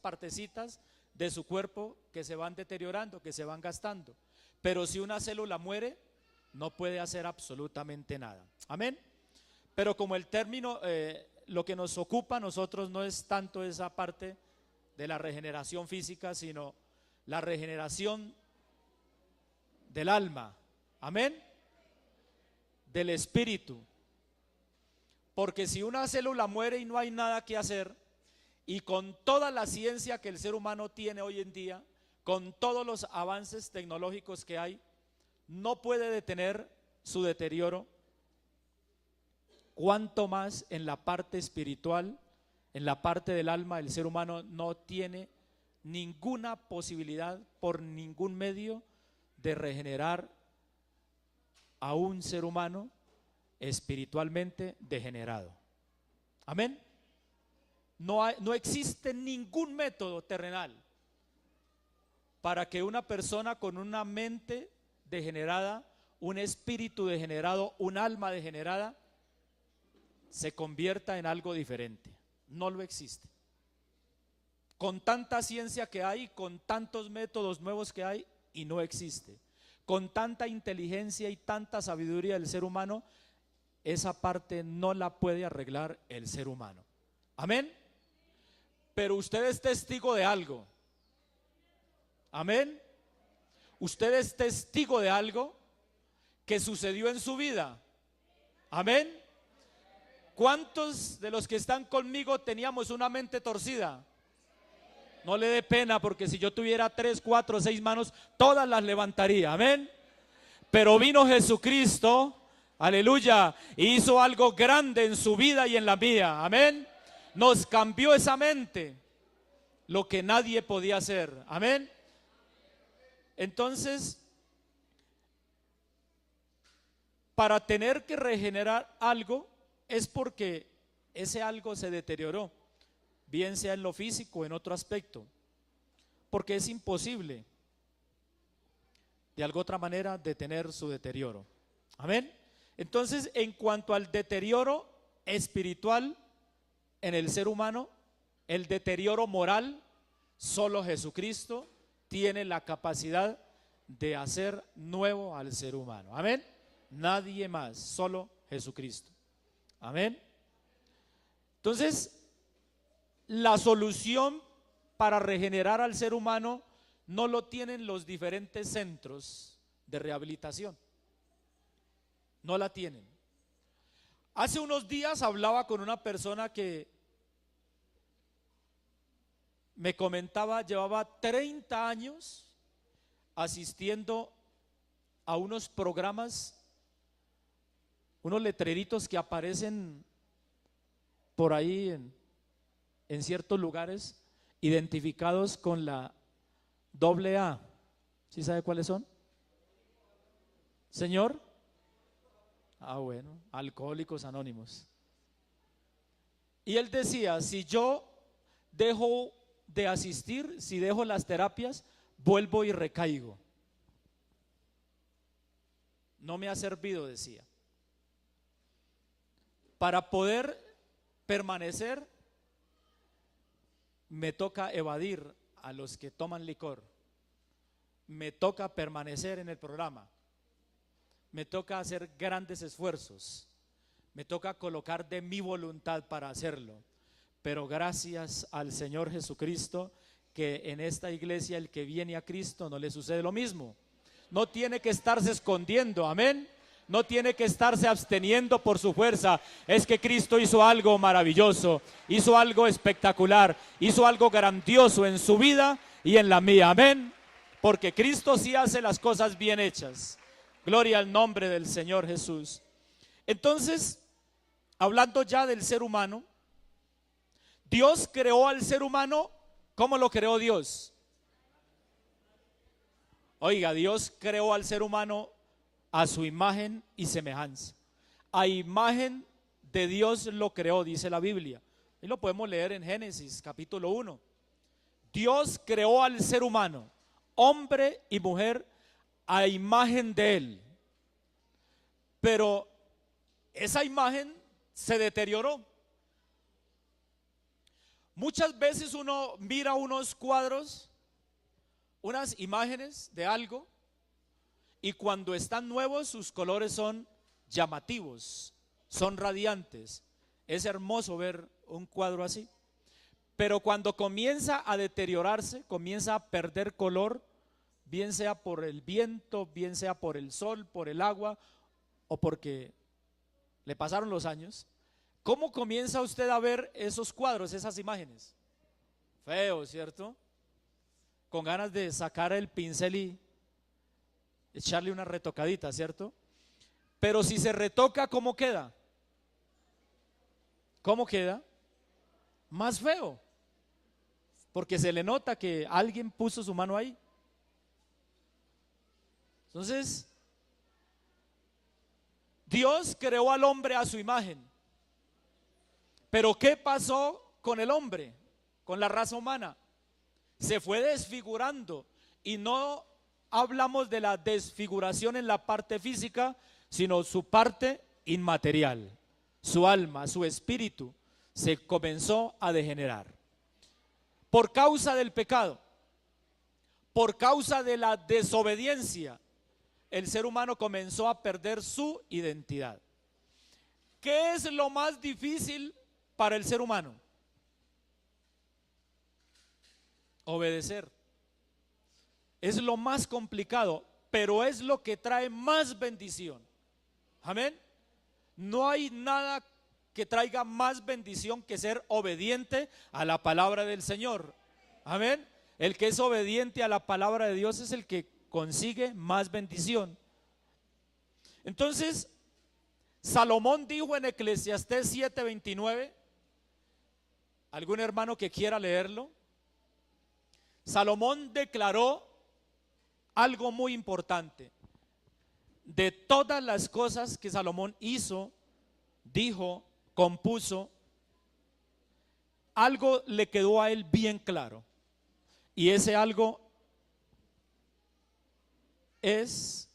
partecitas de su cuerpo que se van deteriorando, que se van gastando. Pero si una célula muere, no puede hacer absolutamente nada. Amén. Pero como el término, lo que nos ocupa a nosotros no es tanto esa parte de la regeneración física, sino la regeneración del alma. Amén. Del espíritu. Porque si una célula muere y no hay nada que hacer, y con toda la ciencia que el ser humano tiene hoy en día, con todos los avances tecnológicos que hay, no puede detener su deterioro, cuanto más en la parte espiritual, en la parte del alma, el ser humano no tiene ninguna posibilidad por ningún medio de regenerar a un ser humano espiritualmente degenerado. Amén. No existe ningún método terrenal para que una persona con una mente degenerada, un espíritu degenerado, un alma degenerada, se convierta en algo diferente. No lo existe. Con tanta ciencia que hay, con tantos métodos nuevos que hay, y no existe. Con tanta inteligencia y tanta sabiduría del ser humano, esa parte no la puede arreglar el ser humano. Amén. Pero usted es testigo de algo. Amén. Usted es testigo de algo que sucedió en su vida. Amén. ¿Cuántos de los que están conmigo teníamos una mente torcida? No le dé pena, porque si yo tuviera 3, 4, 6 manos, todas las levantaría. Amén. Pero vino Jesucristo, aleluya, y hizo algo grande en su vida y en la mía. Amén. Nos cambió esa mente, lo que nadie podía hacer. Amén. Entonces, para tener que regenerar algo, es porque ese algo se deterioró, bien sea en lo físico o en otro aspecto, porque es imposible de alguna otra manera detener su deterioro. Amén. Entonces, en cuanto al deterioro espiritual en el ser humano, el deterioro moral, solo Jesucristo tiene la capacidad de hacer nuevo al ser humano. Amén. Nadie más, solo Jesucristo. Amén. Entonces, la solución para regenerar al ser humano no lo tienen los diferentes centros de rehabilitación. No la tienen. Hace unos días hablaba con una persona que me comentaba, llevaba 30 años asistiendo a unos programas, unos letreritos que aparecen por ahí en ciertos lugares, identificados con la AA. ¿Sí sabe cuáles son? Señor. Bueno, Alcohólicos Anónimos. Y él decía, si yo dejo de asistir, si dejo las terapias, vuelvo y recaigo. No me ha servido, decía. Para poder permanecer, me toca evadir a los que toman licor. Me toca permanecer en el programa. Me toca hacer grandes esfuerzos. Me toca colocar de mi voluntad para hacerlo. Pero gracias al Señor Jesucristo, que en esta iglesia el que viene a Cristo no le sucede lo mismo. No tiene que estarse escondiendo, amén. No tiene que estarse absteniendo por su fuerza. Es que Cristo hizo algo maravilloso, hizo algo espectacular, hizo algo grandioso en su vida y en la mía, amén. Porque Cristo sí hace las cosas bien hechas. Gloria al nombre del Señor Jesús. Entonces, hablando ya del ser humano, Dios creó al ser humano. ¿Cómo lo creó Dios? Oiga, Dios creó al ser humano a su imagen y semejanza. A imagen de Dios lo creó, dice la Biblia. Y lo podemos leer en Génesis capítulo 1. Dios creó al ser humano, hombre y mujer, a imagen de Él. Pero esa imagen se deterioró. Muchas veces uno mira unos cuadros, unas imágenes de algo, y cuando están nuevos sus colores son llamativos, son radiantes. Es hermoso ver un cuadro así. Pero cuando comienza a deteriorarse, comienza a perder color, bien sea por el viento, bien sea por el sol, por el agua o porque le pasaron los años, ¿cómo comienza usted a ver esos cuadros, esas imágenes? Feo, ¿cierto? Con ganas de sacar el pincel y echarle una retocadita, ¿cierto? Pero si se retoca, ¿cómo queda? ¿Cómo queda? Más feo, porque se le nota que alguien puso su mano ahí. Entonces, Dios creó al hombre a su imagen. Pero ¿qué pasó con el hombre, con la raza humana? Se fue desfigurando, y no hablamos de la desfiguración en la parte física, sino su parte inmaterial, su alma, su espíritu se comenzó a degenerar. Por causa del pecado, por causa de la desobediencia, el ser humano comenzó a perder su identidad. ¿Qué es lo más difícil para el ser humano? Obedecer. Es lo más complicado, pero es lo que trae más bendición. Amén. No hay nada que traiga más bendición que ser obediente a la palabra del Señor. Amén. El que es obediente a la palabra de Dios es el que consigue más bendición. Entonces, Salomón dijo en Eclesiastés 7:29, ¿algún hermano que quiera leerlo? Salomón declaró algo muy importante. De todas las cosas que Salomón hizo, dijo, compuso, algo le quedó a él bien claro. Y ese algo es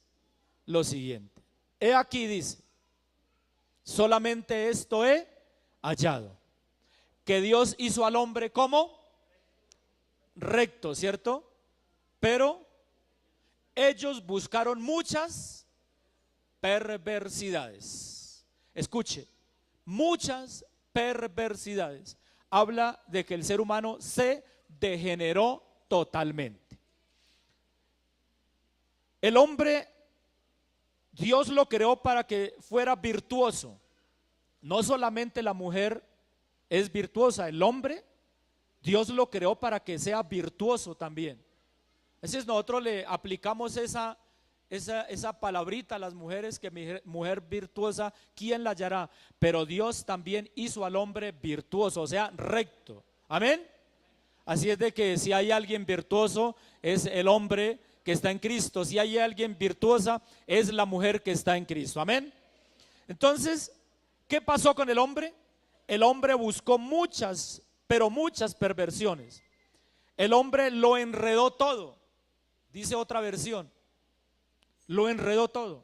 lo siguiente. He aquí, dice, solamente esto he hallado, que Dios hizo al hombre como recto, ¿cierto? Pero ellos buscaron muchas perversidades. Escuche, muchas perversidades. Habla de que el ser humano se degeneró totalmente. El hombre, Dios lo creó para que fuera virtuoso. No solamente la mujer es virtuosa, el hombre, Dios lo creó para que sea virtuoso también. Entonces nosotros le aplicamos esa palabrita a las mujeres, que mujer virtuosa, ¿quién la hallará? Pero Dios también hizo al hombre virtuoso, o sea, recto. Amén. Así es de que si hay alguien virtuoso, es el hombre que está en Cristo. Si hay alguien virtuosa, es la mujer que está en Cristo. Amén. Entonces, ¿qué pasó con el hombre? El hombre buscó muchas, pero muchas perversiones. El hombre lo enredó todo. Dice otra versión, lo enredó todo.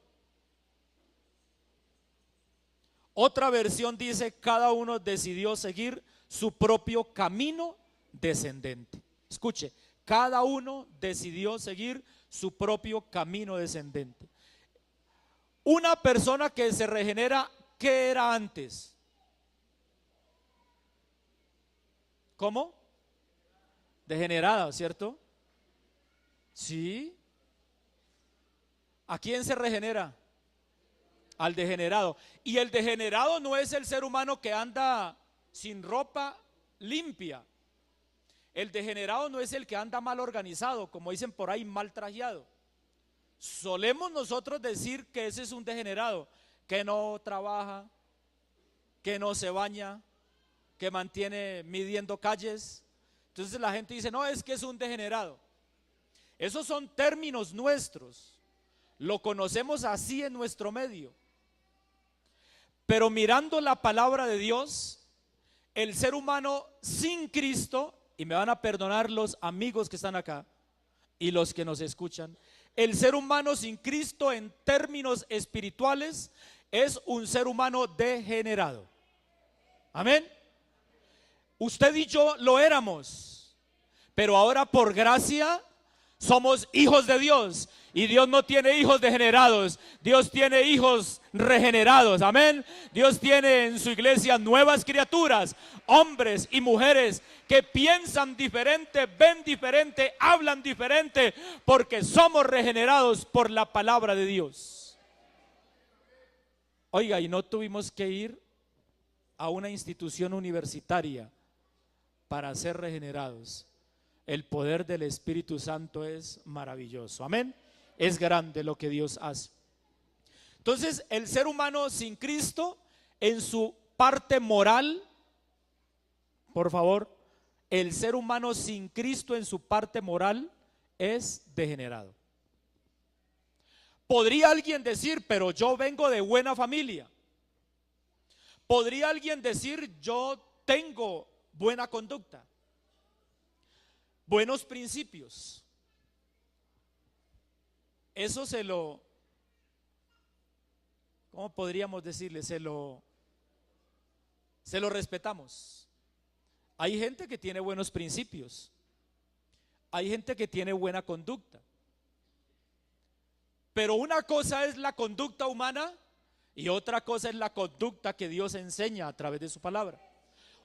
Otra versión dice, cada uno decidió seguir su propio camino descendente. Escuche, cada uno decidió seguir su propio camino descendente. Una persona que se regenera, ¿qué era antes? ¿Cómo? Degenerada, ¿cierto? Sí. ¿A quién se regenera? Al degenerado. Y el degenerado no es el ser humano que anda sin ropa limpia. El degenerado no es el que anda mal organizado, como dicen por ahí, mal trajeado. Solemos nosotros decir que ese es un degenerado, que no trabaja, que no se baña, que mantiene midiendo calles. Entonces la gente dice, no, es que es un degenerado. Esos son términos nuestros, lo conocemos así en nuestro medio. Pero mirando la palabra de Dios, el ser humano sin Cristo, y me van a perdonar los amigos que están acá y los que nos escuchan, el ser humano sin Cristo en términos espirituales es un ser humano degenerado. Amén. Usted y yo lo éramos, pero ahora por gracia somos hijos de Dios. Y Dios no tiene hijos degenerados, Dios tiene hijos regenerados, amén. Dios tiene en su iglesia nuevas criaturas, hombres y mujeres que piensan diferente, ven diferente, hablan diferente, porque somos regenerados por la palabra de Dios. Oiga, y no tuvimos que ir a una institución universitaria para ser regenerados. El poder del Espíritu Santo es maravilloso, amén. Es grande lo que Dios hace. Entonces, el ser humano sin Cristo, en su parte moral, por favor, el ser humano sin Cristo en su parte moral es degenerado. ¿Podría alguien decir, pero yo vengo de buena familia? ¿Podría alguien decir, yo tengo buena conducta, buenos principios? Eso ¿cómo podríamos decirle? Se lo respetamos. Hay gente que tiene buenos principios, hay gente que tiene buena conducta, pero una cosa es la conducta humana y otra cosa es la conducta que Dios enseña a través de su palabra.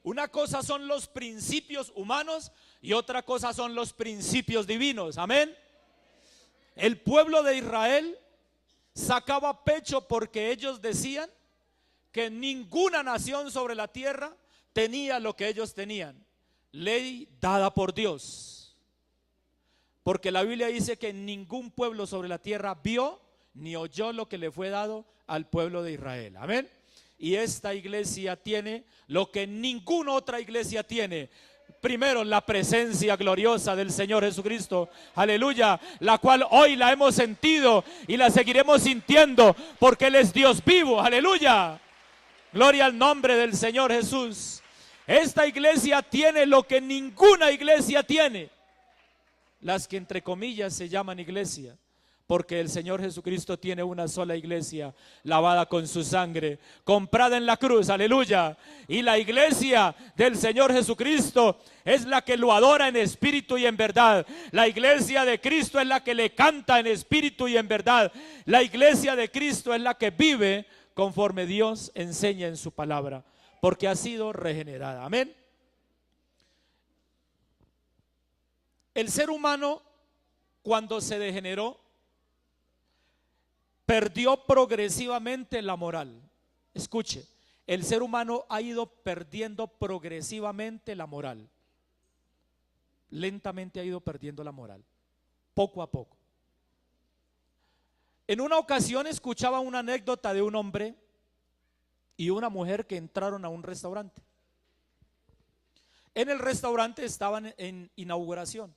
Una cosa son los principios humanos y otra cosa son los principios divinos, amén. El pueblo de Israel sacaba pecho porque ellos decían que ninguna nación sobre la tierra tenía lo que ellos tenían, ley dada por Dios. Porque la Biblia dice que ningún pueblo sobre la tierra vio ni oyó lo que le fue dado al pueblo de Israel, amén. Y esta iglesia tiene lo que ninguna otra iglesia tiene. Primero, la presencia gloriosa del Señor Jesucristo, aleluya, la cual hoy la hemos sentido y la seguiremos sintiendo porque Él es Dios vivo, aleluya. Gloria al nombre del Señor Jesús. Esta iglesia tiene lo que ninguna iglesia tiene, las que entre comillas se llaman iglesia. Porque el Señor Jesucristo tiene una sola iglesia, lavada con su sangre, comprada en la cruz, aleluya. Y la iglesia del Señor Jesucristo es la que lo adora en espíritu y en verdad. La iglesia de Cristo es la que le canta en espíritu y en verdad. La iglesia de Cristo es la que vive conforme Dios enseña en su palabra, porque ha sido regenerada, amén. El ser humano, cuando se degeneró, perdió progresivamente la moral. Escuche, el ser humano ha ido perdiendo progresivamente la moral. Lentamente ha ido perdiendo la moral, poco a poco. En una ocasión escuchaba una anécdota de un hombre y una mujer que entraron a un restaurante. En el restaurante estaban en inauguración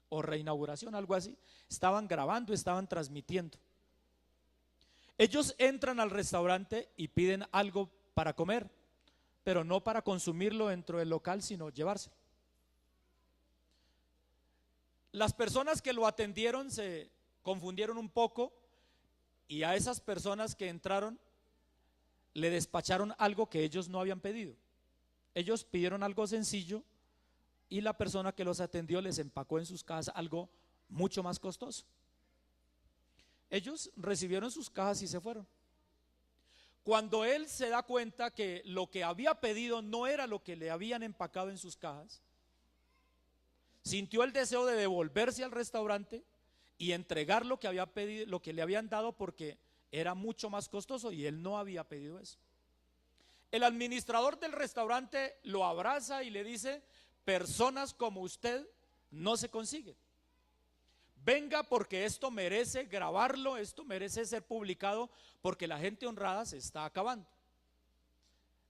o reinauguración, algo así. Estaban grabando, estaban transmitiendo. Ellos entran al restaurante y piden algo para comer, pero no para consumirlo dentro del local, sino llevarse. Las personas que lo atendieron se confundieron un poco y a esas personas que entraron le despacharon algo que ellos no habían pedido. Ellos pidieron algo sencillo y la persona que los atendió les empacó en sus cajas algo mucho más costoso. Ellos recibieron sus cajas y se fueron. Cuando él se da cuenta que lo que había pedido no era lo que le habían empacado en sus cajas, sintió el deseo de devolverse al restaurante y entregar lo que había pedido, lo que le habían dado, porque era mucho más costoso y él no había pedido eso. El administrador del restaurante lo abraza y le dice: personas como usted no se consiguen. Venga, porque esto merece grabarlo, esto merece ser publicado, porque la gente honrada se está acabando.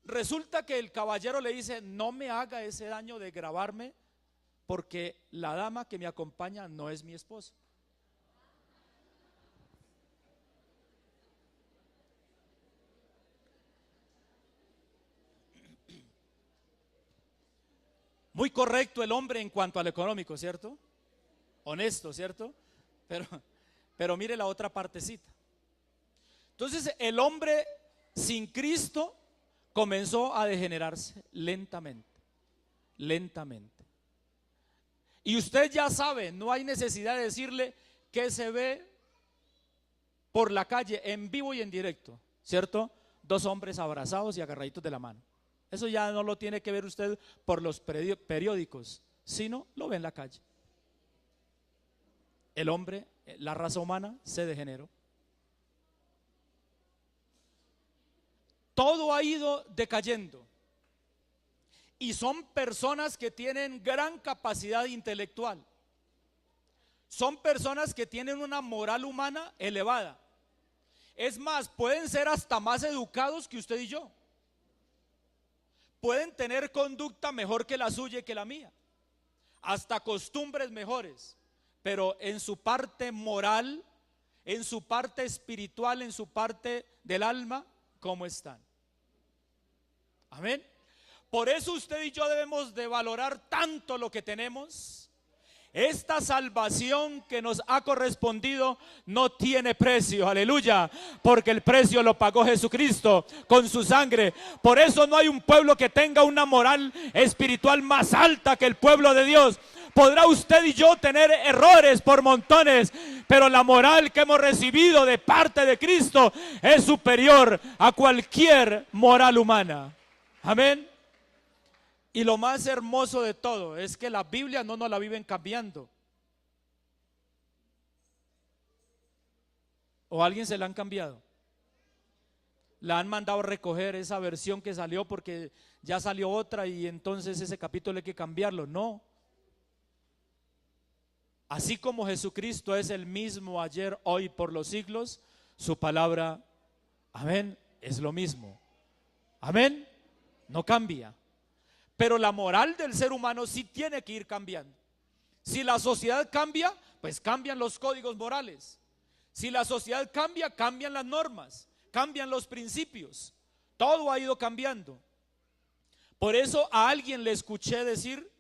Resulta que el caballero le dice: no me haga ese daño de grabarme, porque la dama que me acompaña no es mi esposa. Muy correcto el hombre en cuanto al económico, ¿cierto? Honesto, ¿cierto? Pero mire la otra partecita. Entonces el hombre sin Cristo comenzó a degenerarse lentamente. lentamente. Y usted ya sabe, no hay necesidad de decirle que se ve por la calle en vivo y en directo, ¿cierto? Dos hombres abrazados y agarraditos de la mano. Eso ya no lo tiene que ver usted por los periódicos, sino lo ve en la calle. El hombre, la raza humana se degeneró. Todo ha ido decayendo. Y son personas que tienen gran capacidad intelectual. Son personas que tienen una moral humana elevada. Es más, pueden ser hasta más educados que usted y yo. Pueden tener conducta mejor que la suya y que la mía. Hasta costumbres mejores. Pero en su parte moral, en su parte espiritual, en su parte del alma, ¿cómo están? Amén. Por eso usted y yo debemos de valorar tanto lo que tenemos. Esta salvación que nos ha correspondido no tiene precio, aleluya, porque el precio lo pagó Jesucristo con su sangre. Por eso no hay un pueblo que tenga una moral espiritual más alta que el pueblo de Dios. Podrá usted y yo tener errores por montones, pero la moral que hemos recibido de parte de Cristo es superior a cualquier moral humana. Amén. Y lo más hermoso de todo es que la Biblia no nos la viven cambiando. ¿O a alguien se la han cambiado? La han mandado recoger esa versión que salió porque ya salió otra y entonces ese capítulo hay que cambiarlo. No. Así como Jesucristo es el mismo ayer, hoy, por los siglos, su palabra, amén, es lo mismo. Amén, no cambia. Pero la moral del ser humano sí tiene que ir cambiando. Si la sociedad cambia, pues cambian los códigos morales. Si la sociedad cambia, cambian las normas, cambian los principios. Todo ha ido cambiando. Por eso a alguien le escuché decir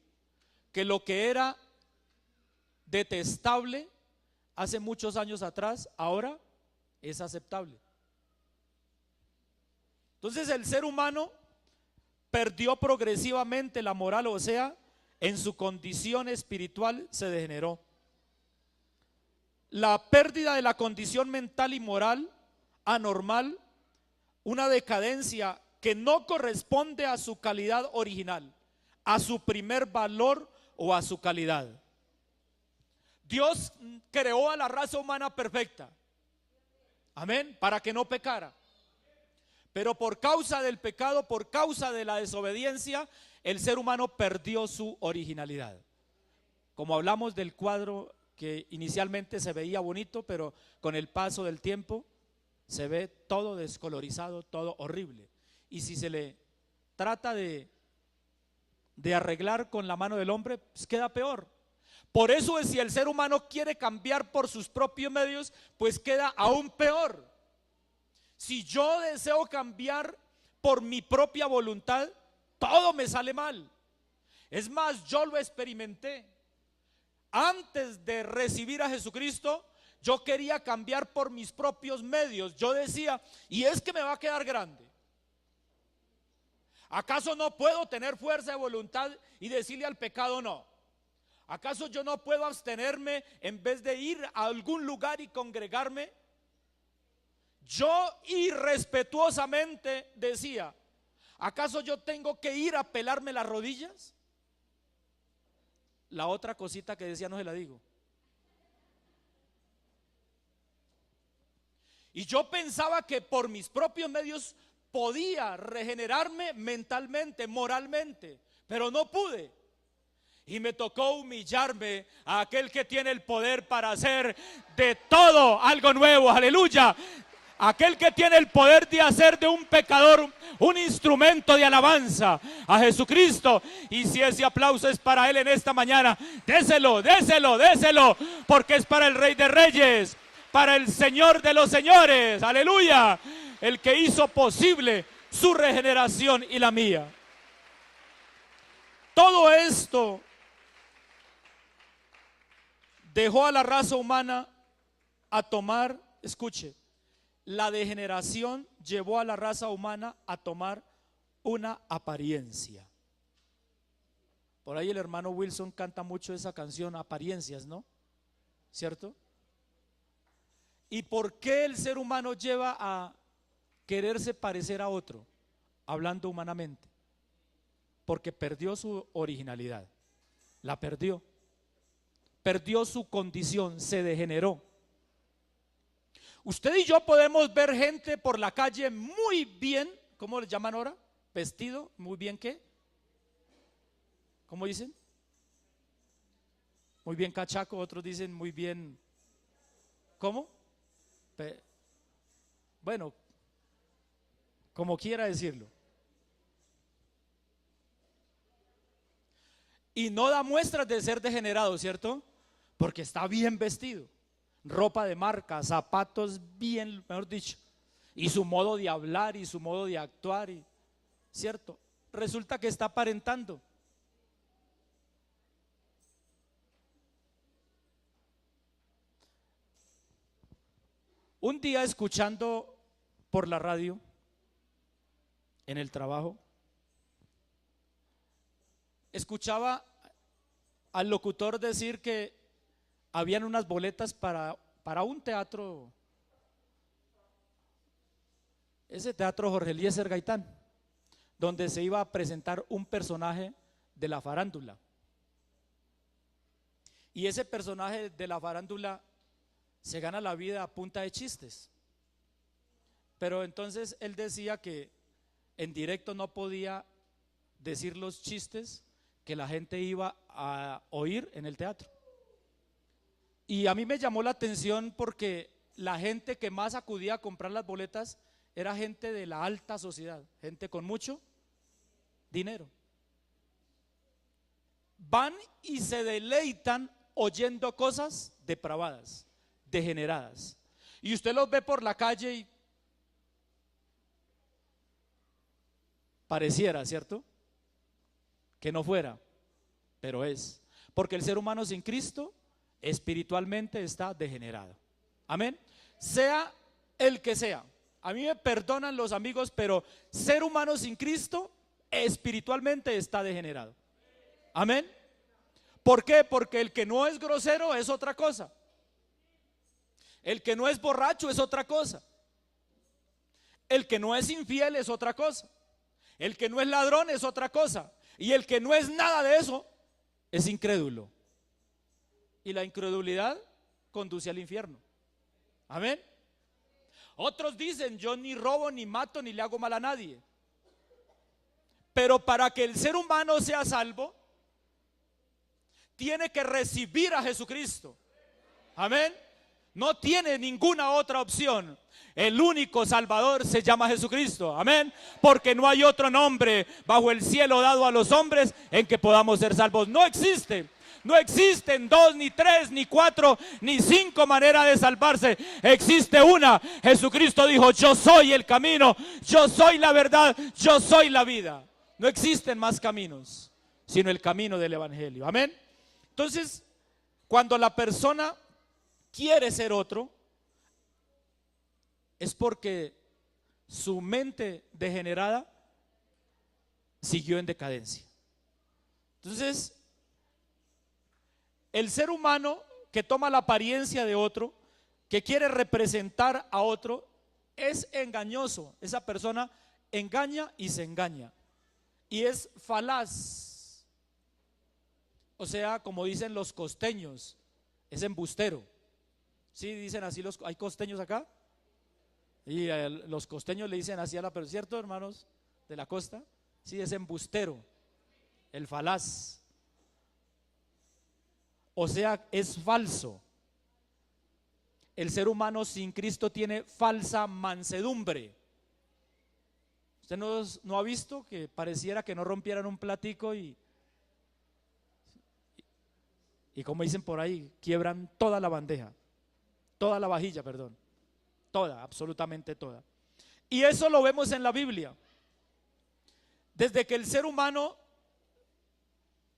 que lo que era detestable hace muchos años atrás, ahora es aceptable. Entonces el ser humano perdió progresivamente la moral, o sea, en su condición espiritual se degeneró. La pérdida de la condición mental y moral anormal, una decadencia que no corresponde a su calidad original, a su primer valor o a su calidad. Dios creó a la raza humana perfecta, amén, para que no pecara. Pero por causa del pecado, por causa de la desobediencia, el ser humano perdió su originalidad. Como hablamos del cuadro que inicialmente se veía bonito, pero con el paso del tiempo se ve todo descolorizado, todo horrible. Y si se le trata de arreglar con la mano del hombre, pues queda peor. Por eso es, si el ser humano quiere cambiar por sus propios medios, pues queda aún peor. Si yo deseo cambiar por mi propia voluntad, todo me sale mal. Es más, yo lo experimenté. Antes de recibir a Jesucristo, yo quería cambiar por mis propios medios. Yo decía, y es que me va a quedar grande. ¿Acaso no puedo tener fuerza de voluntad y decirle al pecado no? ¿Acaso yo no puedo abstenerme en vez de ir a algún lugar y congregarme? Yo irrespetuosamente decía, ¿acaso yo tengo que ir a pelarme las rodillas? La otra cosita que decía no se la digo. Y yo pensaba que por mis propios medios podía regenerarme mentalmente, moralmente, pero no pude. Y me tocó humillarme a aquel que tiene el poder para hacer de todo algo nuevo, aleluya. Aquel que tiene el poder de hacer de un pecador un instrumento de alabanza a Jesucristo. Y si ese aplauso es para él en esta mañana, déselo, déselo, déselo, porque es para el Rey de Reyes, para el Señor de los Señores, aleluya, el que hizo posible su regeneración y la mía. Todo esto dejó a la raza humana a tomar, escuche, la degeneración llevó a la raza humana a tomar una apariencia. Por ahí el hermano Wilson canta mucho esa canción, Apariencias, ¿no? ¿Cierto? ¿Y por qué el ser humano lleva a quererse parecer a otro, hablando humanamente? Porque perdió su originalidad, la perdió su condición, se degeneró. Usted y yo podemos ver gente por la calle muy bien, ¿cómo le llaman ahora? Vestido, muy bien, ¿qué? ¿Cómo dicen? Muy bien cachaco, otros dicen muy bien, ¿cómo? Bueno, como quiera decirlo. Y no da muestras de ser degenerado, ¿cierto? Porque está bien vestido, ropa de marca, zapatos bien, mejor dicho, y su modo de hablar y su modo de actuar, ¿cierto? Resulta que está aparentando. Un día, escuchando por la radio en el trabajo, escuchaba al locutor decir que habían unas boletas para un teatro, ese teatro Jorge Eliezer Gaitán, donde se iba a presentar un personaje de la farándula. Y ese personaje de la farándula se gana la vida a punta de chistes. Pero entonces él decía que en directo no podía decir los chistes que la gente iba a oír en el teatro. Y a mí me llamó la atención porque la gente que más acudía a comprar las boletas era gente de la alta sociedad, gente con mucho dinero. Van y se deleitan oyendo cosas depravadas, degeneradas. Y usted los ve por la calle y pareciera, ¿cierto?, que no fuera, pero es. Porque el ser humano sin Cristo espiritualmente está degenerado. Amén. Sea el que sea. A mí me perdonan los amigos, pero ser humano sin Cristo espiritualmente está degenerado. Amén. ¿Por qué? Porque el que no es grosero es otra cosa. El que no es borracho es otra cosa. El que no es infiel es otra cosa. El que no es ladrón es otra cosa. Y el que no es nada de eso es incrédulo. Y la incredulidad conduce al infierno. Amén. Otros dicen: yo ni robo, ni mato, ni le hago mal a nadie. Pero para que el ser humano sea salvo, tiene que recibir a Jesucristo. Amén. No tiene ninguna otra opción. El único Salvador se llama Jesucristo. Amén. Porque no hay otro nombre bajo el cielo dado a los hombres en que podamos ser salvos. No existe. No existen 2, ni 3, ni 4, ni 5 maneras de salvarse. Existe una. Jesucristo dijo: yo soy el camino, yo soy la verdad, yo soy la vida. No existen más caminos sino el camino del evangelio. Amén. Entonces, cuando la persona quiere ser otro, es porque su mente degenerada siguió en decadencia. Entonces, el ser humano que toma la apariencia de otro, que quiere representar a otro, es engañoso. Esa persona engaña y se engaña. Y es falaz. O sea, como dicen los costeños, es embustero. ¿Sí dicen así hay costeños acá? Y los costeños le dicen así a la persona, ¿cierto, hermanos de la costa? Sí, es embustero, el falaz. O sea, es falso. El ser humano sin Cristo tiene falsa mansedumbre. ¿Usted no ha visto que pareciera que no rompieran un platico y como dicen por ahí, quiebran toda la bandeja, toda la vajilla, perdón, toda, absolutamente toda? Y eso lo vemos en la Biblia. Desde que el ser humano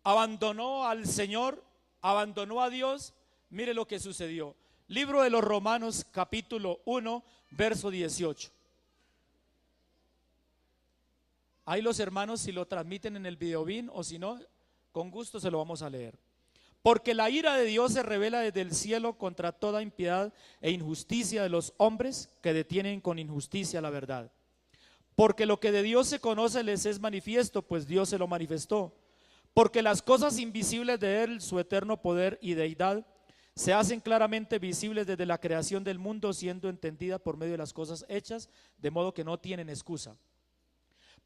abandonó al Señor, abandonó a Dios, mire lo que sucedió. Libro de los Romanos, capítulo 1, verso 18. Ahí los hermanos, si lo transmiten en el videobin, o si no, Con gusto se lo vamos a leer. Porque la ira de Dios se revela desde el cielo contra toda impiedad e injusticia de los hombres que detienen con injusticia la verdad. Porque lo que de Dios se conoce les es manifiesto, pues Dios se lo manifestó. Porque las cosas invisibles de Él, su eterno poder y deidad, se hacen claramente visibles desde la creación del mundo, siendo entendidas por medio de las cosas hechas, de modo que no tienen excusa.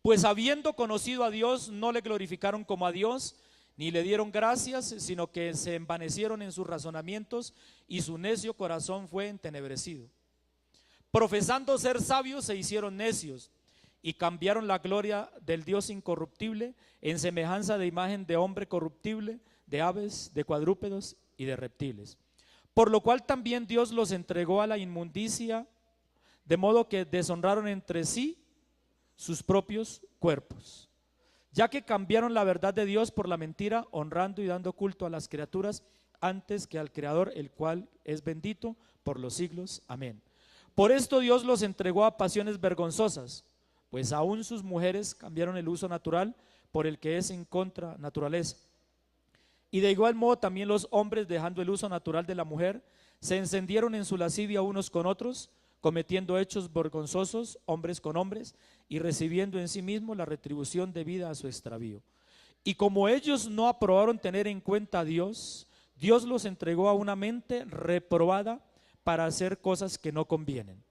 Pues habiendo conocido a Dios, no le glorificaron como a Dios, ni le dieron gracias, sino que se envanecieron en sus razonamientos, y su necio corazón fue entenebrecido. Profesando ser sabios, se hicieron necios, y cambiaron la gloria del Dios incorruptible en semejanza de imagen de hombre corruptible, de aves, de cuadrúpedos y de reptiles. Por lo cual también Dios los entregó a la inmundicia, de modo que deshonraron entre sí sus propios cuerpos, ya que cambiaron la verdad de Dios por la mentira, honrando y dando culto a las criaturas antes que al Creador, el cual es bendito por los siglos. Amén. Por esto Dios los entregó a pasiones vergonzosas, pues aún sus mujeres cambiaron el uso natural por el que es en contra naturaleza. Y de igual modo también los hombres, dejando el uso natural de la mujer, se encendieron en su lascivia unos con otros, cometiendo hechos vergonzosos hombres con hombres, y recibiendo en sí mismos la retribución debida a su extravío. Y como ellos no aprobaron tener en cuenta a Dios, Dios los entregó a una mente reprobada para hacer cosas que no convienen,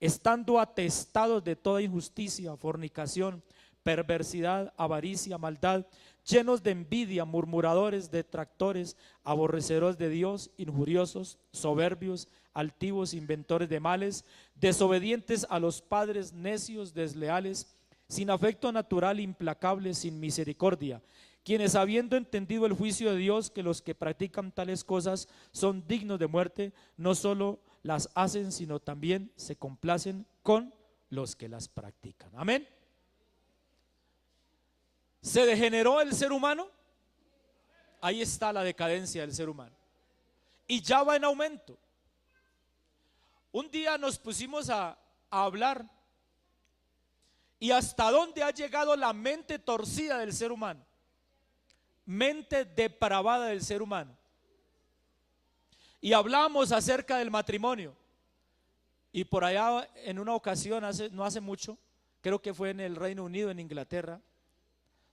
estando atestados de toda injusticia, fornicación, perversidad, avaricia, maldad, llenos de envidia, murmuradores, detractores, aborrecedores de Dios, injuriosos, soberbios, altivos, inventores de males, desobedientes a los padres, necios, desleales, sin afecto natural, implacables, sin misericordia, quienes habiendo entendido el juicio de Dios, que los que practican tales cosas son dignos de muerte, no solo las hacen, sino también se complacen con los que las practican. Amén. ¿Se degeneró el ser humano? Ahí está la decadencia del ser humano. Y ya va en aumento. Un día nos pusimos a hablar y hasta dónde ha llegado la mente torcida del ser humano, mente depravada del ser humano. Y hablamos acerca del matrimonio. Y por allá en una ocasión, no hace mucho, creo que fue en el Reino Unido, en Inglaterra,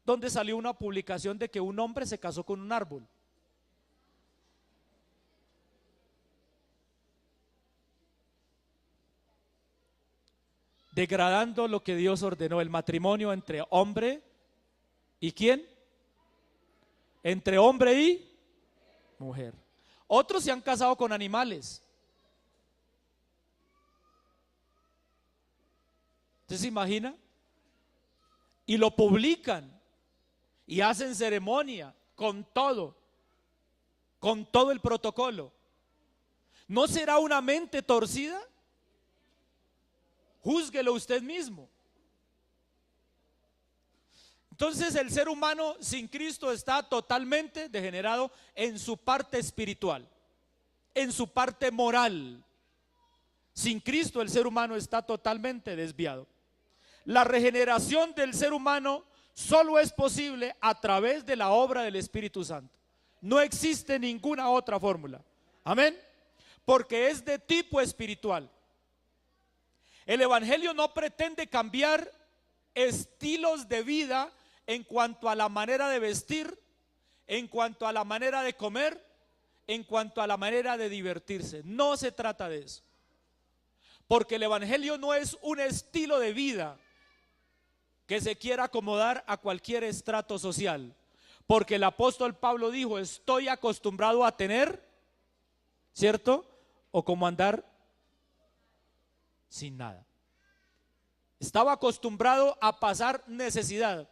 donde salió una publicación de que un hombre se casó con un árbol. Degradando lo que Dios ordenó, el matrimonio entre hombre y ¿quién? Entre hombre y mujer. Otros se han casado con animales. ¿Usted se imagina? Y lo publican y hacen ceremonia con todo el protocolo. ¿No será una mente torcida? Júzguelo usted mismo. Entonces el ser humano sin Cristo está totalmente degenerado en su parte espiritual, en su parte moral. Sin Cristo el ser humano está totalmente desviado. La regeneración del ser humano solo es posible a través de la obra del Espíritu Santo. No existe ninguna otra fórmula. Amén. Porque es de tipo espiritual. El Evangelio no pretende cambiar estilos de vida en cuanto a la manera de vestir, en cuanto a la manera de comer, en cuanto a la manera de divertirse. No se trata de eso. Porque el Evangelio no es un estilo de vida que se quiera acomodar a cualquier estrato social. Porque el apóstol Pablo dijo: estoy acostumbrado a tener, ¿cierto? O como andar sin nada. Estaba acostumbrado a pasar necesidad,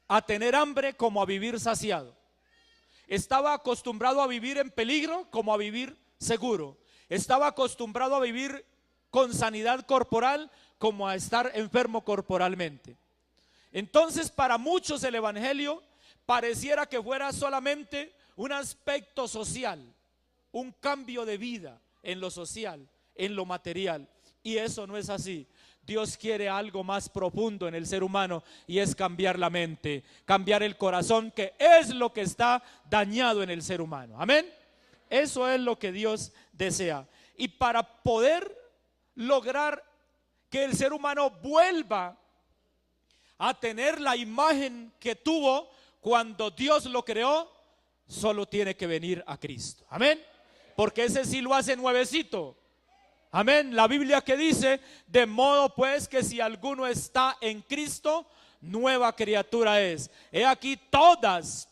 a tener hambre como a vivir saciado. Estaba acostumbrado a vivir en peligro como a vivir seguro. Estaba acostumbrado a vivir con sanidad corporal como a estar enfermo corporalmente. Entonces, para muchos el Evangelio pareciera que fuera solamente un aspecto social, un cambio de vida en lo social, en lo material. Y eso no es así. Dios quiere algo más profundo en el ser humano, y es cambiar la mente, cambiar el corazón, que es lo que está dañado en el ser humano. Amén. Eso es lo que Dios desea. Y para poder lograr que el ser humano vuelva a tener la imagen que tuvo cuando Dios lo creó, solo tiene que venir a Cristo. Amén. Porque ese sí lo hace nuevecito. Amén. La Biblia que dice: de modo pues que si alguno está en Cristo, nueva criatura es. He aquí todas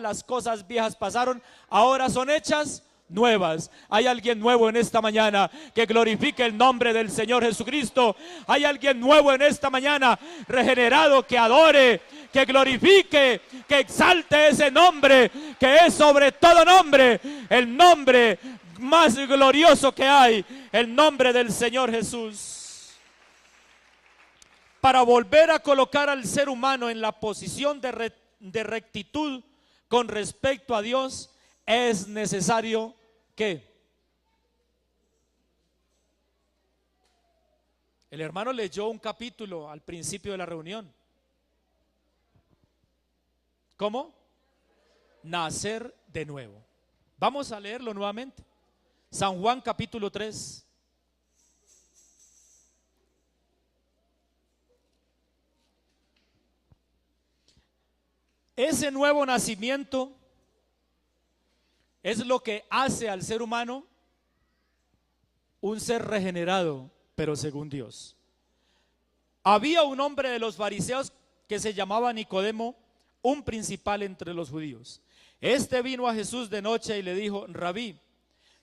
las cosas viejas pasaron, ahora son hechas nuevas. Hay alguien nuevo en esta mañana que glorifique el nombre del Señor Jesucristo. Hay alguien nuevo en esta mañana, regenerado, que adore, que glorifique, que exalte ese nombre que es sobre todo nombre, el nombre más glorioso que hay, el nombre del Señor Jesús. Para volver a colocar al ser humano en la posición de rectitud con respecto a Dios, es necesario que el hermano leyó un capítulo al principio de la reunión. ¿Cómo? Nacer de nuevo. Vamos a leerlo nuevamente. San Juan capítulo 3. Ese nuevo nacimiento es lo que hace al ser humano un ser regenerado, pero según Dios. Había un hombre de los fariseos que se llamaba Nicodemo, un principal entre los judíos. Este vino a Jesús de noche y le dijo: Rabí,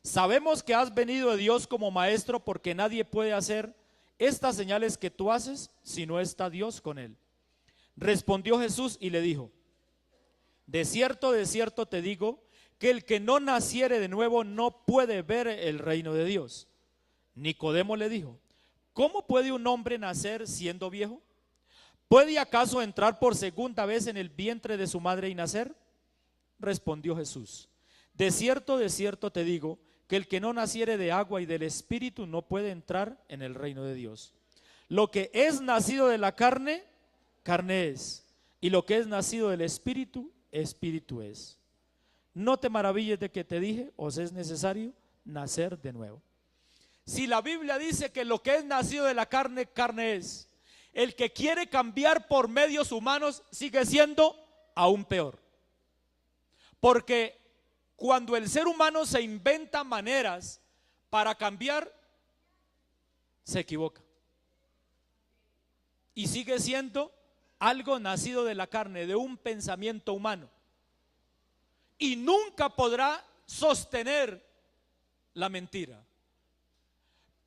sabemos que has venido de Dios como maestro, porque nadie puede hacer estas señales que tú haces si no está Dios con él. Respondió Jesús y le dijo: de cierto te digo, que el que no naciere de nuevo no puede ver el reino de Dios. Nicodemo le dijo: ¿cómo puede un hombre nacer siendo viejo? ¿Puede acaso entrar por segunda vez en el vientre de su madre y nacer? Respondió Jesús: de cierto te digo, que el que no naciere de agua y del Espíritu no puede entrar en el reino de Dios. Lo que es nacido de la carne, carne es, y lo que es nacido del Espíritu, Espíritu es. No te maravilles de que te dije: os es necesario nacer de nuevo. Si la Biblia dice que lo que es nacido de la carne, carne es, el que quiere cambiar por medios humanos sigue siendo aún peor. Porque cuando el ser humano se inventa maneras para cambiar, se equivoca. Y sigue siendo algo nacido de la carne, de un pensamiento humano. Y nunca podrá sostener la mentira.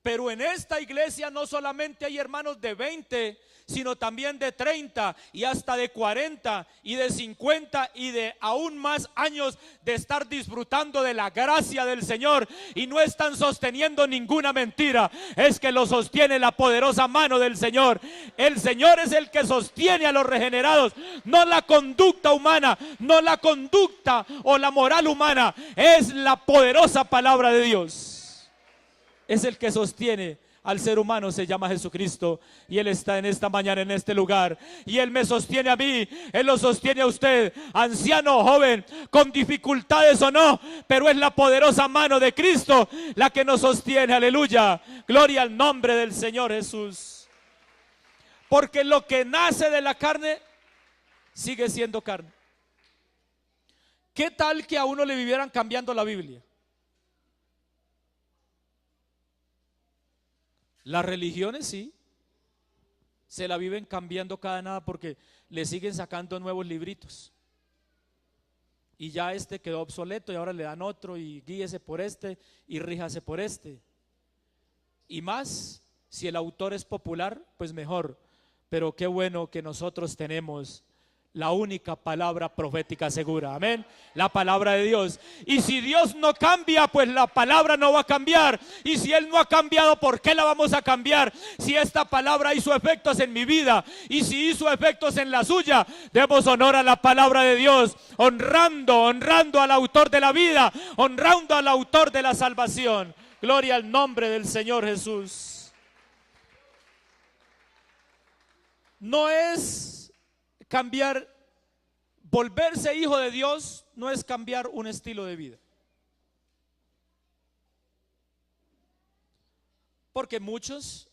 Pero en esta iglesia no solamente hay hermanos de 20, sino también de 30 y hasta de 40 y de 50 y de aún más años de estar disfrutando de la gracia del Señor, y no están sosteniendo ninguna mentira. Es que lo sostiene la poderosa mano del Señor. El Señor es el que sostiene a los regenerados, no la conducta humana, no la conducta o la moral humana. Es la poderosa palabra de Dios. Es el que sostiene al ser humano, se llama Jesucristo, y Él está en esta mañana en este lugar, y Él me sostiene a mí, Él lo sostiene a usted, anciano o joven, con dificultades o no, pero es la poderosa mano de Cristo la que nos sostiene. Aleluya, gloria al nombre del Señor Jesús. Porque lo que nace de la carne sigue siendo carne. ¿Qué tal que a uno le vivieran cambiando la Biblia? Las religiones sí, se la viven cambiando cada nada, porque le siguen sacando nuevos libritos. Y ya este quedó obsoleto y ahora le dan otro, y guíese por este y ríjase por este. Y más, si el autor es popular, pues mejor. Pero qué bueno que nosotros tenemos la única palabra profética segura, amén, la palabra de Dios. Y si Dios no cambia, pues la palabra no va a cambiar. Y si Él no ha cambiado, ¿por qué la vamos a cambiar? Si esta palabra hizo efectos en mi vida, y si hizo efectos en la suya, demos honor a la palabra de Dios, honrando al autor de la vida, honrando al autor de la salvación. Gloria al nombre del Señor Jesús. no es cambiar, volverse hijo de Dios no es cambiar un estilo de vida. Porque muchos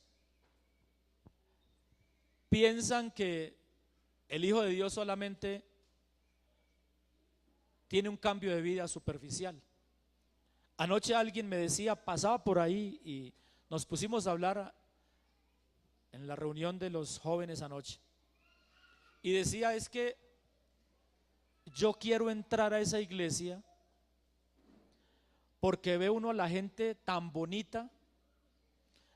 piensan que el hijo de Dios solamente tiene un cambio de vida superficial. Anoche alguien me decía, pasaba por ahí y nos pusimos a hablar en la reunión de los jóvenes anoche. Y decía, es que yo quiero entrar a esa iglesia porque ve uno a la gente tan bonita,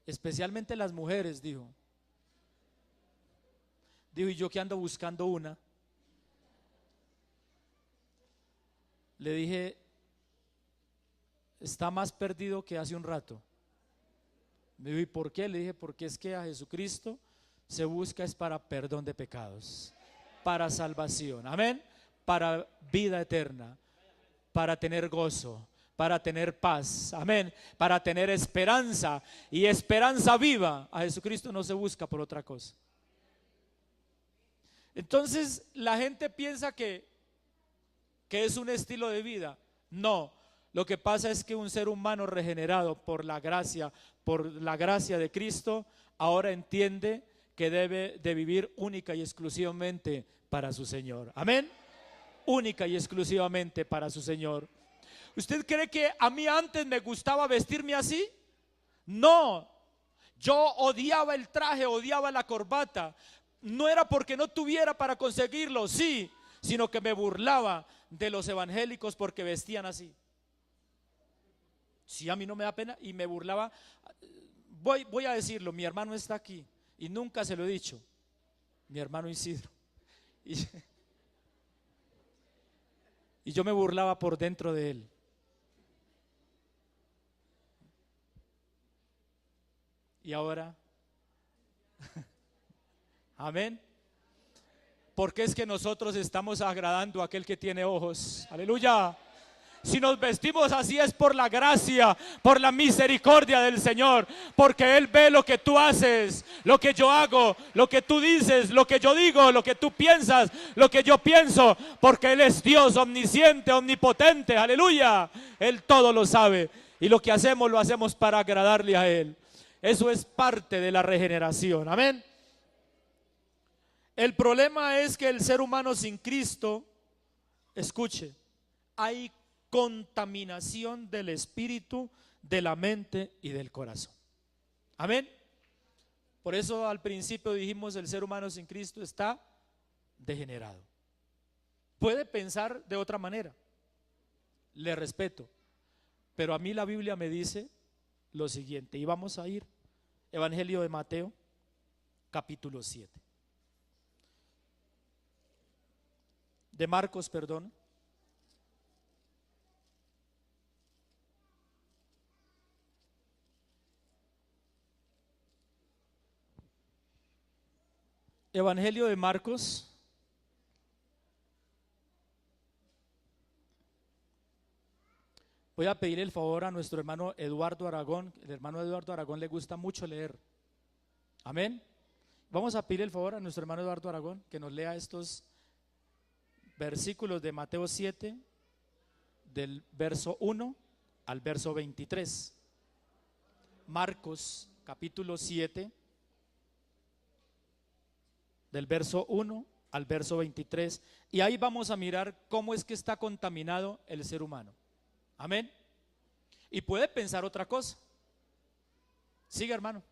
especialmente las mujeres, dijo, y yo que ando buscando una. Le dije, está más perdido que hace un rato. Me dijo, ¿y por qué? Le dije, porque es que a Jesucristo se busca es para perdón de pecados, para salvación, amén, para vida eterna, para tener gozo, para tener paz, amén, para tener esperanza y esperanza viva. A Jesucristo no se busca por otra cosa. Entonces la gente piensa que es un estilo de vida. No, lo que pasa es que un ser humano regenerado por la gracia de Cristo, ahora entiende que debe de vivir única y exclusivamente para su Señor. Amén. Única y exclusivamente para su Señor. ¿Usted cree que a mí antes me gustaba vestirme así? No, yo odiaba el traje, odiaba la corbata. No era porque no tuviera para conseguirlo, sí, sino que me burlaba de los evangélicos porque vestían así. Sí, a mí no me da pena y me burlaba. Voy a decirlo, mi hermano está aquí y nunca se lo he dicho, mi hermano Isidro. Y yo me burlaba por dentro de él. Y ahora, amén. Porque es que nosotros estamos agradando a aquel que tiene ojos. Aleluya. Si nos vestimos así es por la gracia, por la misericordia del Señor, porque Él ve lo que tú haces, lo que yo hago, lo que tú dices, lo que yo digo, lo que tú piensas, lo que yo pienso, porque Él es Dios omnisciente, omnipotente, aleluya. Él todo lo sabe y lo que hacemos lo hacemos para agradarle a Él. Eso es parte de la regeneración, amén. El problema es que el ser humano sin Cristo, escuche, hay contaminación del espíritu, de la mente y del corazón. Amén. Por eso al principio dijimos, el ser humano sin Cristo está degenerado. Puede pensar de otra manera, le respeto, pero a mí la Biblia me dice lo siguiente, y vamos a ir, Evangelio de Mateo, capítulo 7. De Marcos, perdón. Evangelio de Marcos. Voy a pedir el favor a nuestro hermano Eduardo Aragón. El hermano Eduardo Aragón le gusta mucho leer. Amén. Vamos a pedir el favor a nuestro hermano Eduardo Aragón que nos lea estos versículos de Mateo 7, del verso 1 al verso 23. Marcos capítulo 7, del verso 1 al verso 23. Y ahí vamos a mirar cómo es que está contaminado el ser humano. Amén. Y puede pensar otra cosa. Siga, hermano.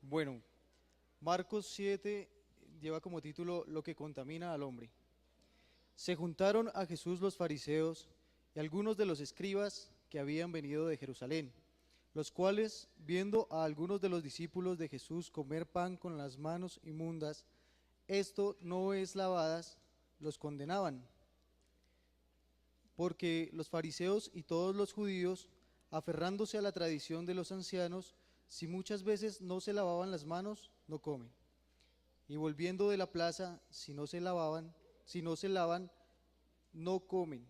Bueno, Marcos 7 lleva como título Lo que contamina al hombre. Se juntaron a Jesús los fariseos y algunos de los escribas que habían venido de Jerusalén, los cuales, viendo a algunos de los discípulos de Jesús comer pan con las manos inmundas, esto no es lavadas, los condenaban. Porque los fariseos y todos los judíos, aferrándose a la tradición de los ancianos, si muchas veces no se lavaban las manos, no comen. Y volviendo de la plaza, si no se lavan, no comen.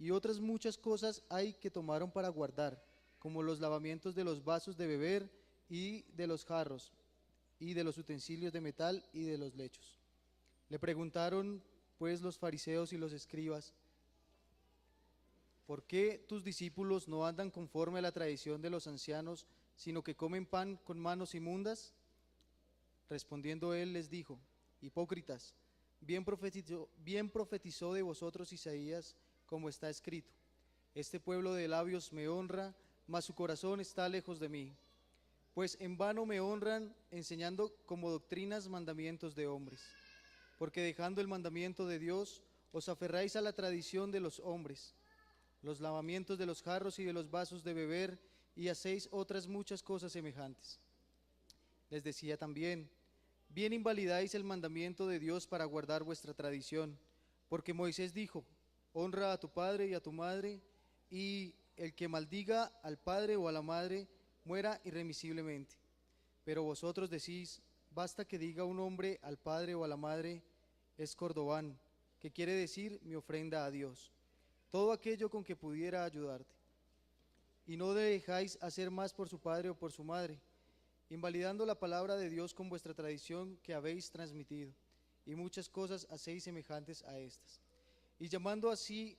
y otras muchas cosas hay que tomaron para guardar, como los lavamientos de los vasos de beber y de los jarros, y de los utensilios de metal y de los lechos. Le preguntaron pues los fariseos y los escribas: ¿por qué tus discípulos no andan conforme a la tradición de los ancianos, sino que comen pan con manos inmundas? Respondiendo él les dijo: hipócritas, bien profetizó de vosotros Isaías, como está escrito: este pueblo de labios me honra, mas su corazón está lejos de mí. Pues en vano me honran, enseñando como doctrinas mandamientos de hombres. Porque dejando el mandamiento de Dios, os aferráis a la tradición de los hombres, los lavamientos de los jarros y de los vasos de beber, y hacéis otras muchas cosas semejantes. Les decía también: bien invalidáis el mandamiento de Dios para guardar vuestra tradición, porque Moisés dijo: honra a tu padre y a tu madre, y el que maldiga al padre o a la madre muera irremisiblemente. Pero vosotros decís: basta que diga un hombre al padre o a la madre, es Cordobán, que quiere decir mi ofrenda a Dios, todo aquello con que pudiera ayudarte. Y no dejáis hacer más por su padre o por su madre, invalidando la palabra de Dios con vuestra tradición que habéis transmitido, y muchas cosas hacéis semejantes a estas. Y llamando así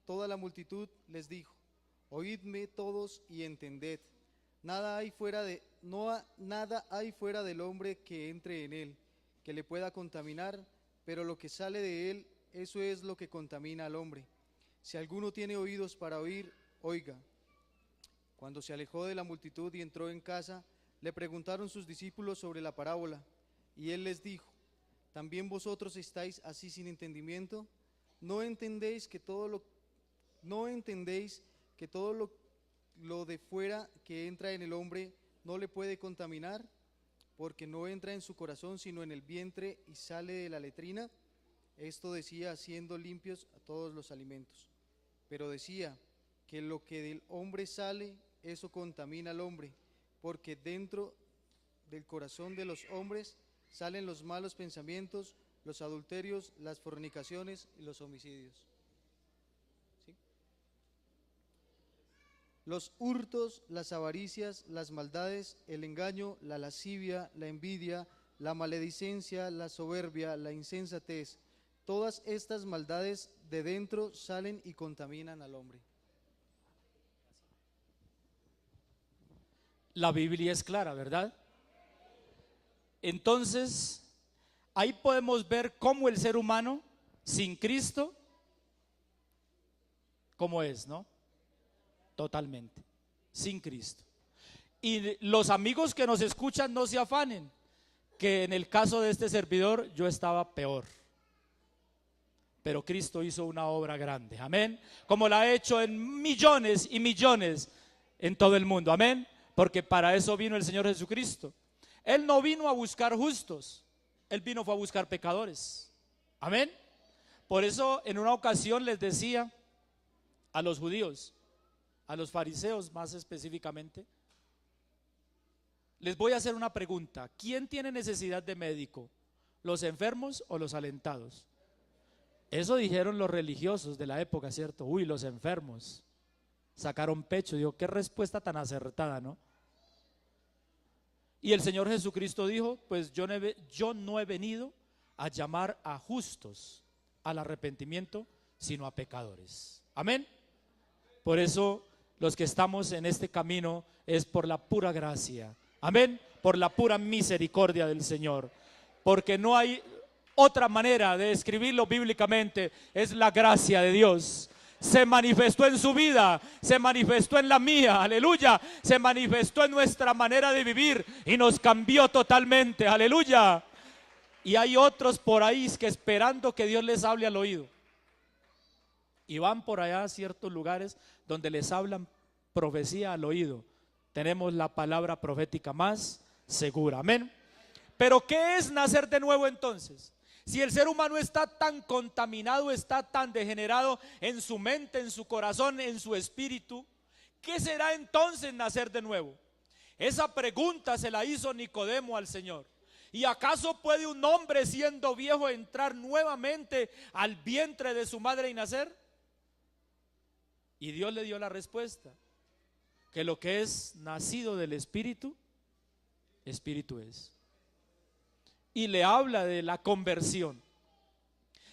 toda la multitud, les dijo: oídme todos y entended. Nada hay fuera del hombre que entre en él, que le pueda contaminar, pero lo que sale de él, eso es lo que contamina al hombre. Si alguno tiene oídos para oír, oiga. Cuando se alejó de la multitud y entró en casa, le preguntaron sus discípulos sobre la parábola, y él les dijo: ¿también vosotros estáis así sin entendimiento? ¿No entendéis que todo lo de fuera que entra en el hombre no le puede contaminar? Porque no entra en su corazón sino en el vientre y sale de la letrina. Esto decía haciendo limpios a todos los alimentos. Pero decía que lo que del hombre sale, eso contamina al hombre, porque dentro del corazón de los hombres salen los malos pensamientos, los adulterios, las fornicaciones y los homicidios. ¿Sí? Los hurtos, las avaricias, las maldades, el engaño, la lascivia, la envidia, la maledicencia, la soberbia, la insensatez, todas estas maldades de dentro salen y contaminan al hombre. La Biblia es clara, ¿verdad? Entonces, ahí podemos ver cómo el ser humano sin Cristo, cómo es, ¿no? Totalmente, sin Cristo. Y los amigos que nos escuchan no se afanen, que en el caso de este servidor yo estaba peor. Pero Cristo hizo una obra grande, amén, como la ha hecho en millones y millones en todo el mundo, amén, porque para eso vino el Señor Jesucristo. Él no vino a buscar justos, Él fue a buscar pecadores, amén. Por eso en una ocasión les decía a los judíos, a los fariseos más específicamente, les voy a hacer una pregunta: ¿quién tiene necesidad de médico? ¿Los enfermos o los alentados? Eso dijeron los religiosos de la época, ¿cierto? Uy, los enfermos. Sacaron pecho, digo, qué respuesta tan acertada, ¿no? Y el Señor Jesucristo dijo: pues yo no he venido a llamar a justos al arrepentimiento, sino a pecadores, amén. Por eso los que estamos en este camino es por la pura gracia, amén, por la pura misericordia del Señor, porque no hay otra manera de escribirlo bíblicamente, es la gracia de Dios. Se manifestó en su vida, se manifestó en la mía, aleluya, se manifestó en nuestra manera de vivir y nos cambió totalmente, aleluya. Y hay otros por ahí que esperando que Dios les hable al oído, y van por allá a ciertos lugares donde les hablan profecía al oído. Tenemos la palabra profética más segura, amén. Pero ¿qué es nacer de nuevo entonces? Si el ser humano está tan contaminado, está tan degenerado en su mente, en su corazón, en su espíritu, ¿qué será entonces nacer de nuevo? Esa pregunta se la hizo Nicodemo al Señor. ¿Y acaso puede un hombre siendo viejo entrar nuevamente al vientre de su madre y nacer? Y Dios le dio la respuesta, que lo que es nacido del Espíritu, Espíritu es. Y le habla de la conversión,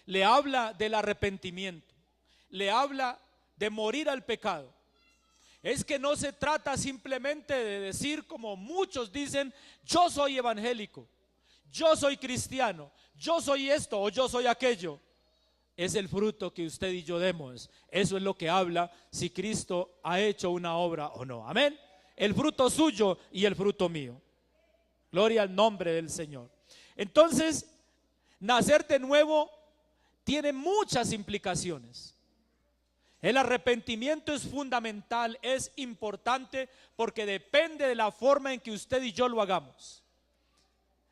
le habla del arrepentimiento, le habla de morir al pecado. Es que no se trata simplemente de decir, como muchos dicen, yo soy evangélico, yo soy cristiano, yo soy esto o yo soy aquello. Es el fruto que usted y yo demos. Eso es lo que habla si Cristo ha hecho una obra o no. Amén. El fruto suyo y el fruto mío. Gloria al nombre del Señor. Entonces, nacer de nuevo tiene muchas implicaciones. El arrepentimiento es fundamental, es importante, porque depende de la forma en que usted y yo lo hagamos.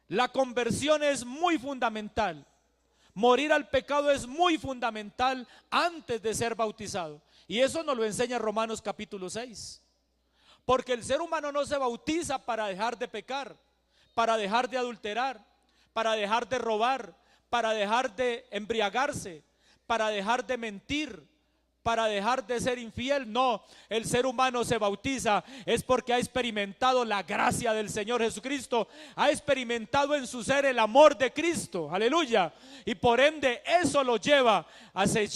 La conversión es muy fundamental. Morir al pecado es muy fundamental antes de ser bautizado. Y eso nos lo enseña Romanos capítulo 6. Porque el ser humano no se bautiza para dejar de pecar, para dejar de adulterar, para dejar de robar, para dejar de embriagarse, para dejar de mentir, para dejar de ser infiel. No, el ser humano se bautiza es porque ha experimentado la gracia del Señor Jesucristo, ha experimentado en su ser el amor de Cristo, aleluya, y por ende eso lo lleva a ser